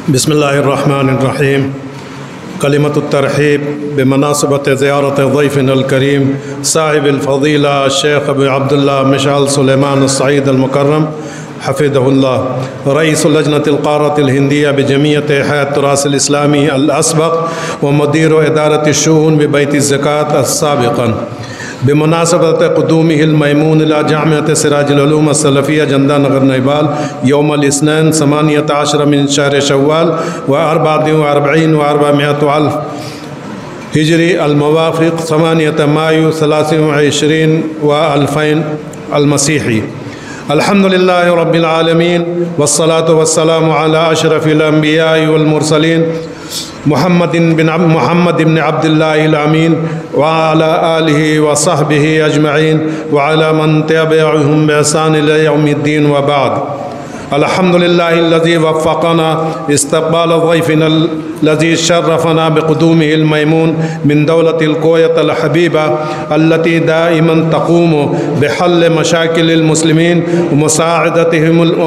बिस्मिल्लाहिर्रहमानिर्रहीम। कलिमतुत तरहीब बिमनासबत ज़ियारत ज़ैफ़िना अल-करीम साहिबुल फ़ज़ीला शेख अबू अब्दुल्लाह मिशअल सुलेमान सईद अल-मुकर्रम हफ़िज़हुल्लाह रईसुल लजनतिल क़ारतिल हिंदिया बिजमियत हयात तुरासिल इस्लामी अल-असबक़ व मुदीर इदारतिश शुऊन बिबैतिज़ ज़कात अस-साबिक़न बिमुनासबत क़ुदूमिहिल मयमून इला जामिअत सिराजुल उलूम अस्सलफ़िया जंदा नगर नैबाल यौमल इस्नैन 18 मिन शहर शव्वाल व 44 व 400 अल्फ़ हिजरी अल-मुवाफ़िक़ 8 मायू 23 व 2000 अल-मसीही। अल्हम्दुलिल्लाहि रब्बिल आलमीन वस्सलातु वस्सलामु अला अशरफिल अंबिया वल मुरसलीन मुहम्मद बिन अब्दुल्लाहिल अमीन व अला आलिहि व सहबिहि अजमईन व अला मन तबिअहुम बिइहसान इला यौमिद्दीन व बाद। अल्हम्दुलिल्लाहिल्लज़ी वफ़्फ़क़ना इस्तक़बाल ज़ैफ़िना अल्लज़ी शर्रफ़ना बिक़ुदूमिहिल मयमून मिन दौलतिल क़ुव्वतिल हबीबा अल्लती दाइमन तक़ूमु बिहल्ल मशाकिलिल मुस्लिमीन व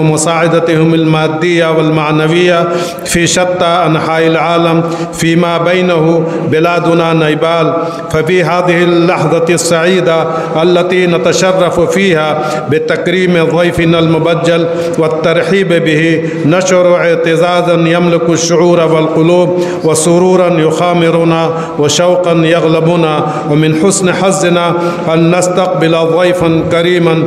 मुसाअदतिहिमुल माद्दिया वल मानविया फ़ी शत्ता अनहाइल आलम फ़ीमा बैनहु बिलादुना नैबाल फ़फ़ी हाज़िहिल लहज़तिस सईदा अल्लती नतशर्रफ़ु फ़ीहा बितकरीम ज़ैफ़िनल मुबज्जल व तरहीब बिही नशर एतज़ाज़न यमलकु शुऊर वल क़ुलूब व सुरूरन युखामिरुना व शौक़न यग़लबुना व मिन हुस्न हज़्ज़िना अन नस्तक़बिल ज़ैफ़न करीमन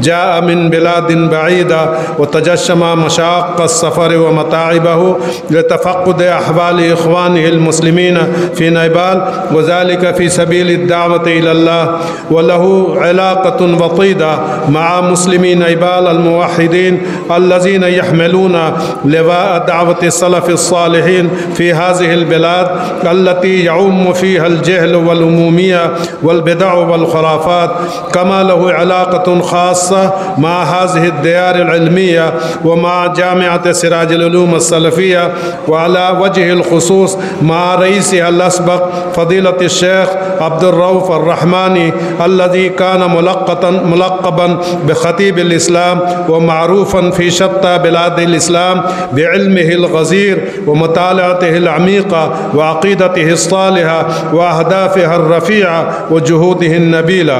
जाअ मिन बिलादिन बईदा व तजश्शमा मशाक़ अस्सफ़र व मताइबहु लितफ़क़्क़ुद अहवाल इख़वानिहिल मुस्लिमीन फ़ी नैबाल व ज़ालिका फ़ी सबीलिद दाअवति इलल्लाह व लहू इलाक़तुन वतीदा मआ मुस्लिमी नैबाल अल मुवह्हिदीन अल्लज़ीन यहमिलूना लिवाअ दाअवति सलफ़िस सालिहीन फ़ी हाज़िहिल बिलाद अल्लती यउम्मु फ़ीहल जहल वल उमूमिया वल बिदअ वल खुराफ़ात कमा लहू इलाक़तुन ख़ास्सा मा हाज़िहिद दियारिल इल्मिया व मा जामिअत सिराजुल उलूम अस्सलफ़िया व अला वजहिल ख़ुसूस मा रईसिहल असबक़ फ़ज़ीलतिश शेख अब्दुर रऊफ़ अर्रहमानी अल्लज़ी कान मुलक़्क़बन बिख़तीबिल इस्लाम व मारूफ़न फ़ी शत्ता बिलादिल इस्लाम बिइल्मिहिल गज़ीर व मुतालअतिहिल अमीक़ा व अक़ीदतिहिस सालिहा व अहदाफ़िहिर रफ़ीआ व जुहूदिहिन नबीला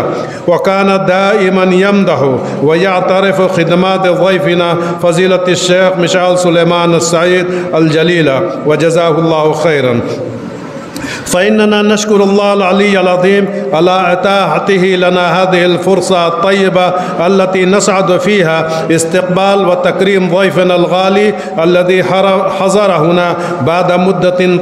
व कान दाइमन यमदहु व यअतरिफ़ु ख़िदमात ज़ैफ़िना फ़ज़ीलतिश शेख मिशअल सुलेमान सईद अल जलीला व जज़ाहुल्लाहु खैरन। फ़इन्नना नश्कुरुल्लाहल अलिय्यल अज़ीम अला इताअतिही लना हाज़िहिल फ़ुरसा अत्तय्यिबा अल्लती नसअदु फ़ीहा इस्तिक़बाल व तकरीम ज़ैफ़िनल गाली अल्लज़ी हज़र हुना बाद मुद्दतिन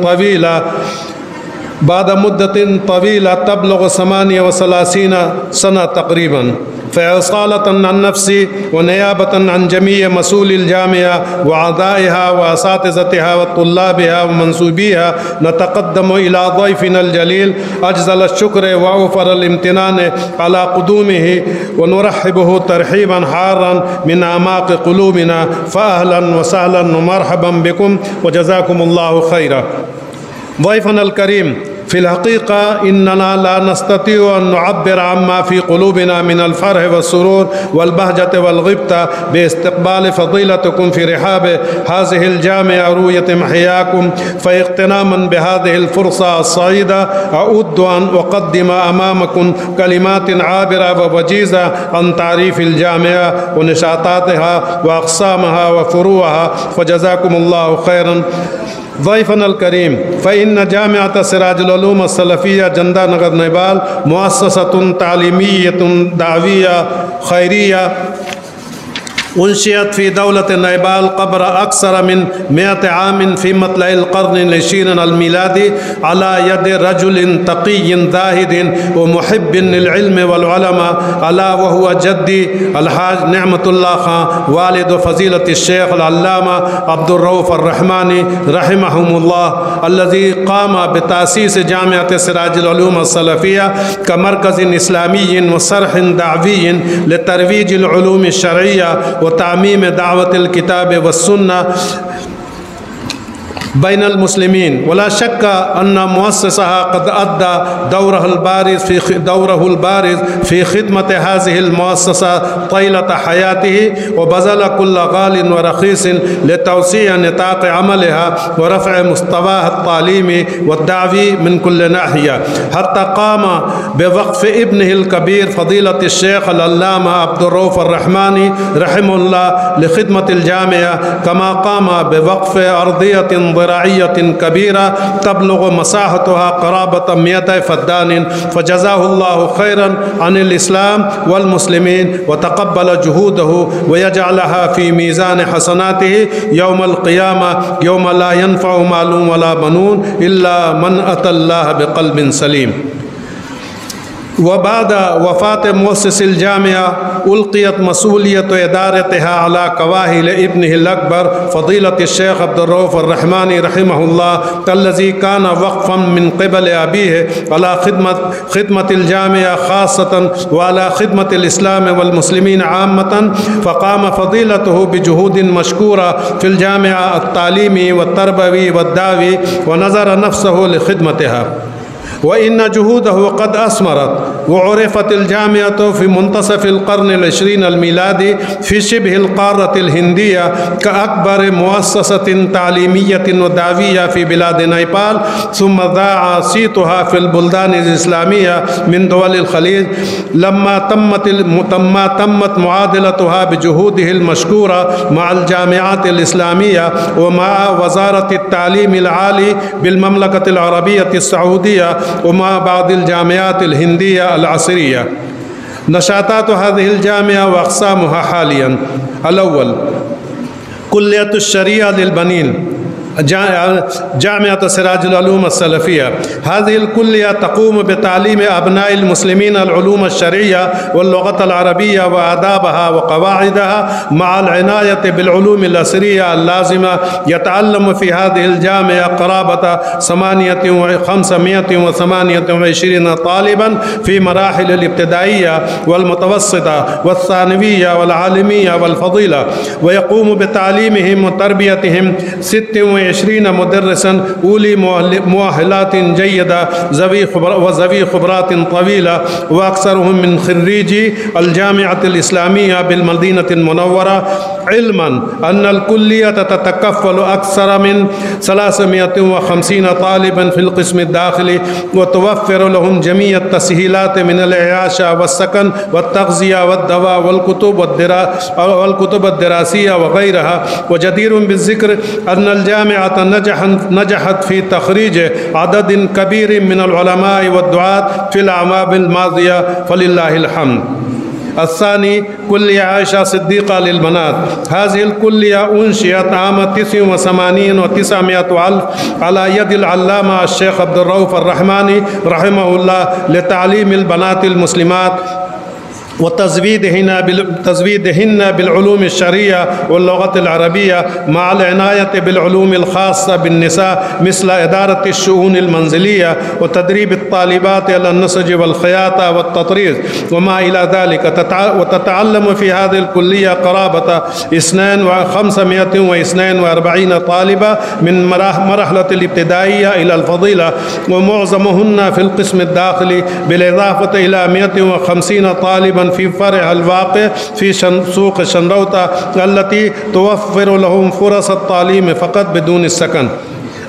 तवीला तबलुग़ 38 सना तक़रीबन फ़इसालतन अन नफ़्सी व नियाबतन अन जमीअ मसूलिल जामिआ व अज़ाइहा व असातिज़तिहा व तुल्लाबिहा व मंसूबिहा नतक़द्दमु इला ज़ैफ़िनल जलील अजज़ल शुक्र व अवफ़रल इम्तिनान अला क़ुदूमिही व नुरहिबुहु तरहीबन हारन मिन अमाक़ क़ुलूबिना फ़अहलन व सहलन व मरहबन बिकुम व जज़ाकुमुल्लाहु खैरा। ज़ैफ़नल करीम फ़िल हक़ीक़ा इन्नना ला नस्ततिउ अन नुअब्बिर अम्मा फ़ी क़ुलूबिना मिनल फ़रह व सुरूर वल बहजत वल ग़िब्ता बिइस्तिक़बाल फ़ज़ीलतिकुम फ़ी रिहाब हाज़िहिल जामिआ रुयत महयाकुम फ़इग़्तिनामन बिहाज़िहिल फ़ुरसा अस्सईदा अउद्दु अन उक़द्दिम अमामकुम कलिमातिन आबिरा व वजीज़ा अन तारीफ़िल जामिआ व निशातातिहा व अक़सामिहा व फ़ुरूअहा फ़जज़ाकुमुल्लाहु खैरन। ज़ैफ़नल करीम फ़इन्न जामिअत सिराजुल उलूम अस्सलफ़िया जंदा नगर नैबाल मुअस्ससतुन तालीमिय्यतुन दाविया खैरिया उनशियत फ़ी दौलत नैबाल क़ब्र अक्सर मिन 100 आमिन फ़ी मतलइल क़र्निल 20 अल मिलादी अला यद रजुलिन तक़िय्यिन ज़ाहिदिन व मुहिब्बिन लिल इल्म वल उलमा अला व हुवा जद्दी अलहाज निअमतुल्लाह खां वालिद फ़ज़ीलतिश शेख अल अल्लामा अब्दुर रऊफ़ अर्रहमानी रहमहुमुल्लाह अल्लज़ी क़ामा बितासीस जामिअत सिराजुल उलूम अस्सलफ़िया कमरकज़िन इस्लामिय्यिन व सरहिन दाअविय्यिन लितरवीजिल उलूम अश्शरइय्या व तामीम दावतिल किताब व सुन्ना बैन अल-मुस्लिमीन वला शक्का अन्ना मुअस्सिसहा क़द अद्दा दौरहुल बारिज़ फ़ी खिदमत हाज़िहिल मुअस्सिसा तैलत हयातिही व बज़ल कुल्ल गालिन व रख़ीसिन लितवसीअ निताक़ अमलिहा व रफ़अ मुस्तवाहा अत-तालीमी व दावी मिन कुल्ल नाहिया हत्ता क़ामा बिवक़्फ़ इब्निहिल कबीर फ़ज़ीलत शेख अल-अल्लामा अब्दुर्रऊफ़ अर्रहमानी रहिमहुल्लाह लिखिदमतिल जामिया कमा क़ामा बिवक़्फ़ अर्दियतिन ज़राइयतिन कबीरा तबलुग़ु मसाहतुहा क़राबत मियत फ़द्दानिन फ़जज़ाहुल्लाहु खैरन अनिल इस्लाम वल मुस्लिमीन व तक़ब्बल जुहूदहु व यजअलहा फ़ी मीज़ान हसनातिही यौमल क़ियामा यौम ला यनफ़उ मालून वला बनून इल्ला मन अतल्लाह बिक़ल्बिन सलीम। वबाद वफ़ात मुअस्सिसिल जामिया उल्क़ियत मसूलियत इदारतहा अला कवाहिल इब्निहिल अकबर फ़ज़ीलत शेख अब्दुर्रऊफ़ अर्रहमानी रहिमहुल्लाह अल्लज़ी काना वक़्फ़न मिन क़िबल अबीहि अला खिदमतिल जामिया ख़ासतन व अला खिदमतिल इस्लाम वल मुस्लिमीन आम्मतन फ़क़ाम फ़ज़ीलतुहु बिजुहूदिन मशकूरा फ़िल जामिया अत-तालीमी व तरबवी व दावी व नज़र नफ़्सहु लिखिदमतिहा व इन्ना जुहूदहु क़द असमरत व उरिफ़तिल जामिअतु फ़ी मुंतसफ़िल क़र्निल 20 अल मिलादी फ़ी शिब्हिल क़ारतिल हिंदिया का अकबर मुअस्ससतिन तालीमियतिन व दाविया फ़ी बिलाद नेपाल सुम्मा ज़ाअ सीतुहा फ़िल बुल्दानिल इस्लामिया मिन दुवलिल ख़लीज लम्मा तम्मत मुआदलतुहा बिजुहूदिहिल मशकूरा मअल जामिआतिल इस्लामिया व मअ वज़ारतित तालीमिल आली बिल ममलकतिल अरबिय्यतिस सऊदिया उमा बादिल जामियातिल हिंदिया अल असरिया नशातात हाज़िहिल जामिया व अक़सामुहा हालियन अल-अव्वल कुल्लियतुश शरिया लिल बनीन जामिअत सिराजुल उलूम अस्सलफ़िया हाज़िहिल कुल्लिया तक़ूम बितालीम अबनाइल मुस्लिमीन अल उलूम अश-शरिया वल लुग़त अल अरबिया व आदाबहा व क़वाइदहा मअल इनायत बिल उलूम अल असरिया अल लाज़िमा यतअल्लमु फ़ी हाज़िहिल जामिया क़राबत 528 तालिबन फ़ी मराहिल अल इब्तिदाइया वल मुतवस्सिता वल सानविया वल आलिमिया वल फ़ज़ीला व यक़ूमु बितालीमिहिम व तरबियतिहिम 26 मुदर्रिसन उली मुअहलातिन जय्यदा ज़वी ख़ुबरातिन तवीला व अक्सरुहुम मिन ख़िर्रीजी अल जामिअतिल इस्लामिया बिल मदीनतिल मुनव्वरा इल्मन अन्नल कुल्लियत ततकफ़्फ़लु अक्सर मिन 350 तालिबन फ़िल क़िस्मिद दाख़िली व तुवफ़्फ़िरु लहुम जमीअत तस्हीलात मिनल इयाशा वस्सकन वत्तग़ज़िया वद्दवा वल कुतुब अद-दरासिया व ग़ैरहा व जदीरुन बिज़्ज़िक्र अन्नल जामिअत नजहत फ़ी तख़रीज अददिन कबीरिन मिनल उलमाए वद्दुआत फ़िल अमाबिल माज़िया फ़लिल्लाहिल हम्द। अस्सानी कुल्लिया आयशा सिद्दीक़ा लिल बनात हाज़िहिल कुल्लिया उन्शिअत आम 89 व 900 अल्फ़ अला यदिल अल्लामा शेख अब्दुर्रऊफ़ अर्रहमानी रहिमहुल्लाह लितालीमिल बनातिल मुस्लिमात व तज़वीदिहिन्ना बिल उलूम अश-शरिया वल लुग़त अल अरबिया मअल इनायत बिल उलूम अल ख़ास्सा बिन निसा मिसल इदारत अश-शुऊन अल मंज़िलिया व तदरीब अत-तालिबात अला नसज वल ख़याता व ततरीज़ व मा इला ज़ालिका व ततअल्लमु फ़ी हाज़िहिल कुल्लिया क़राबत 542 तालिबा मिन मरहलतिल इब्तिदाइया इला अल फ़ज़ीला व मुअज़्ज़मुहुन्ना फ़िल क़िस्म अद-दाख़िली बिल इज़ाफ़ति इला 150 तालिबन फ़ी फ़र्अ अल-वाक़ि फ़ी सूक़ शनरौता अल्लती तुवफ़्फ़िरु लहुम फ़ुरस अत-तालीम फ़क़त बिदून सकन।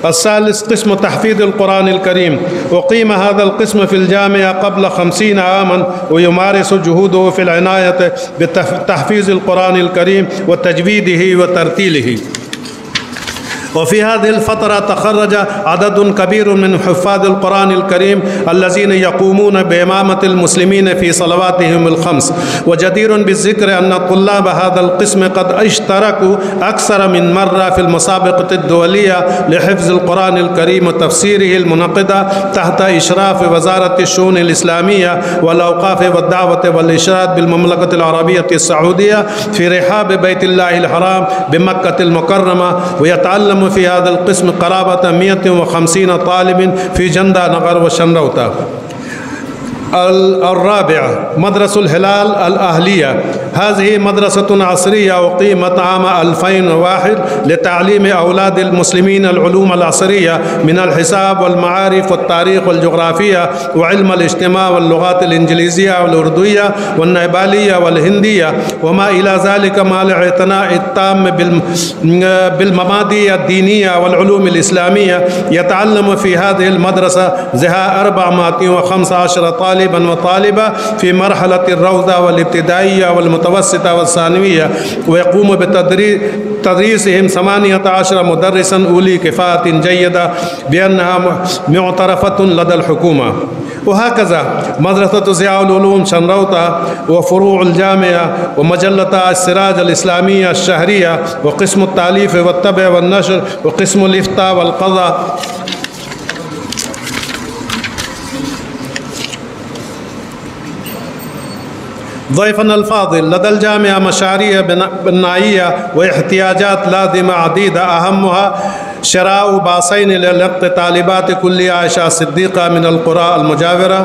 अस्सालिस क़िस्म तहफ़ीज़ुल क़ुरानिल करीम उक़ीम हाज़ल क़िस्म फ़िल जामिया क़ब्ल 50 आमन व युमारिसु जुहूदुहु फ़िल इनायत बितहफ़ीज़िल क़ुरानिल करीम व तजवीदिही व तरतीलिही। वफ़ी हाज़िहिल फ़तरा तख़र्रज अददुन कबीरुन मिन हुफ़्फ़ाज़िल क़ुरानिल करीम अल्लज़ीना यक़ूमून बिइमामतिल मुस्लिमीन फ़ी सलवातिहिमुल ख़म्स व जदीरुन बिज़्ज़िक्र अन्न तुल्लाब हाज़ल क़िस्म क़द इश्तरकू अक्सर मिन मर्रा फ़िल मुसाबक़तिद दुवलिया लिहिफ़्ज़िल क़ुरानिल करीम व तफ़सीरिहिल मुनक़्क़दा तहत इशराफ़ वज़ारतिश शुऊनिल इस्लामिया वल औक़ाफ़ वद-दाअवत वल इरशाद बिल ममलकतिल अरबिय्यतिस सऊदिया फ़ी रिहाब बैतिल्लाहिल हराम बिमक्कतिल मुकर्रमा व यतअल्लमु फ़ी हाज़िल क़िस्म क़राबत 150 तालिबिन फ़ी जंदा नगर व शनरौता। अल-राबिआ मदरसुल हिलाल अल-अहलिया हाज़िही मदरसतुन असरिया उक़ीमत आम 2001 लितालीम औलाद मुस्लिमीन अल-उलूम अल-असरिया मिन अल-हिसाब वल मआरिफ वल तारीख़ वल जुग़राफ़िया व इल्म अल-इज्तिमा वल लुग़ात अल-इंजलीज़िया वल उर्दूय्या वल नैबालिया वल हिंदिया व मा इला ज़ालिका माल इत्नाअ ताम बिल मबादी अद-दीनिया वल उलूम अल-इस्लामिया यतअल्लम फ़ी हाज़िही अल-मदरसा ज़हा 415 तालिबन व तालिबा फ़ी मरहलति ar-रौज़ा वल इब्तिदाइया वल मुतवस्सिता वल सानविया व यक़ूमु बितदरीसिहिम 18 मुदर्रिसन उली किफ़ातिन जय्यदा बिअन्नहा मुअतरफ़तुन लदल हुकूमा। वहाकज़ा मदरसतु ज़ियाउल उलूम शनरौता व फ़ुरूउल जामिया व मजल्लता अस्सिराज अल इस्लामिया अश-शहरिया व क़िस्मुत तालीफ़ व तब्अ व नशर व क़िस्मुल इफ़्ता वल क़ज़ा ज़ैफ़न अल-फ़ाज़िल लदल जामिया मशारिय बनाइया व एहतियाजात लाज़िमा अदीदा अहम्मुहा शराउ बासैन लिलक़्त तालिबात कुल्लिया आयशा सिद्दीक़ा मिन अल-क़ुरा अल-मुजाविरा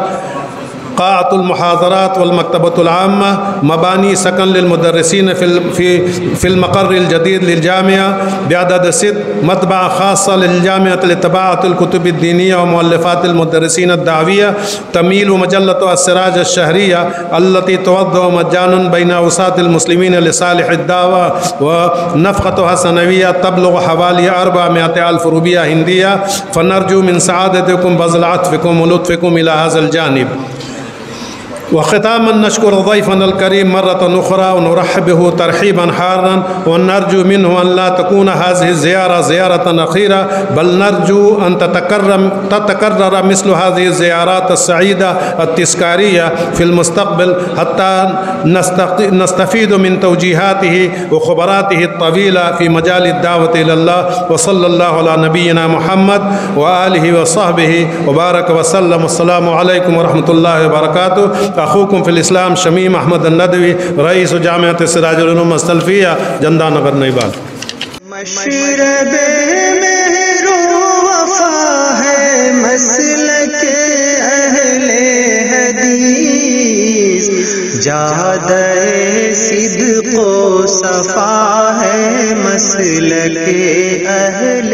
क़ाअतुल मुहाज़रात वल मकतबतुल आम्मा मबानी सकन लिलमुदर्रिसीन फ़िल मक़र्रिल जदीद लिल जामिया बिअदद 6 मतबा ख़ास्सा लिल जामियत लितबाअतुल कुतुबिद दीनिया व मुअल्लिफ़ातिल मुदर्रिसीन अद-दाविया तमील मजल्लतु अस्सिराज अश-शहरिया अल्लती तुवज़्ज़अ मज्जानन बैन उसातिल मुस्लिमीन लिसालिहिद दावा व नफ़क़तुहा सनविया तबलुग़ हवाली 400,000 रुपया हिंदिया फ़नरजू मिन सआदतिकुम बज़ल अत्फ़िकुम व लुत्फ़िकुम इला हाज़ल जानिब। व ख़ितामन नशकुर ज़ैफ़न अल-करीम मर्रतन उख़रा व नुरहिबुहु तरहीबन हारन व नरजू मिन्हु अन ला तकून हाज़िही ज़ियारा ज़ियारतन अख़ीरा बल नरजू अन ततकर्रर मिस्लु हाज़िही ज़ियारात अस-सईदा अत-तज़कारिया फ़िल मुस्तक़बिल हत्ता नस्तफ़ीदु मिन तौजीहातिही व ख़ुबरातिही अत-तवीला फ़ी मजालि दावत इलल्लाह व सल्लल्लाहु अला नबिय्यिना मुहम्मद व आलिहि व सहबिही व बारक व सल्लम। अस्सलामु अलैकुम व रहमतुल्लाहि व बरकातुहू। अख़ूकुम फ़िल इस्लाम शमीम अहमद अन-नदवी रईस जामिअत सिराजुल उलूम अस-सल्फ़िया जंदा नगर नईबाल। मशरबे मेहरो वफ़ा है मसलके अहले हदीस जादे सिद्क़ो सफ़ा है मसलके अहले